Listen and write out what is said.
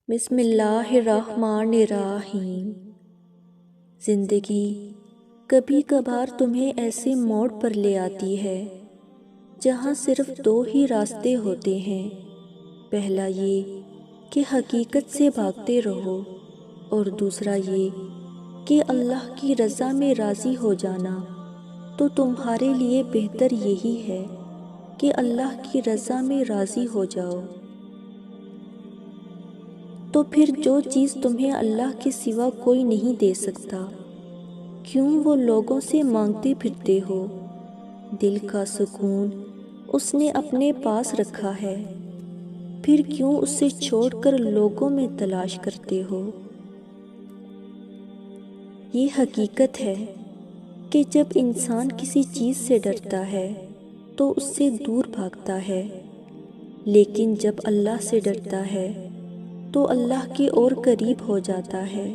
بسم اللہ الرحمن الرحیم۔ زندگی کبھی کبھار تمہیں ایسے موڑ پر لے آتی ہے جہاں صرف دو ہی راستے ہوتے ہیں۔ پہلا یہ کہ حقیقت سے بھاگتے رہو، اور دوسرا یہ کہ اللہ کی رضا میں راضی ہو جانا۔ تو تمہارے لیے بہتر یہی ہے کہ اللہ کی رضا میں راضی ہو جاؤ۔ تو پھر جو چیز تمہیں اللہ کے سوا کوئی نہیں دے سکتا، کیوں وہ لوگوں سے مانگتے پھرتے ہو؟ دل کا سکون اس نے اپنے پاس رکھا ہے، پھر کیوں اسے چھوڑ کر لوگوں میں تلاش کرتے ہو؟ یہ حقیقت ہے کہ جب انسان کسی چیز سے ڈرتا ہے تو اس سے دور بھاگتا ہے، لیکن جب اللہ سے ڈرتا ہے تو اللہ کے اور قریب ہو جاتا ہے۔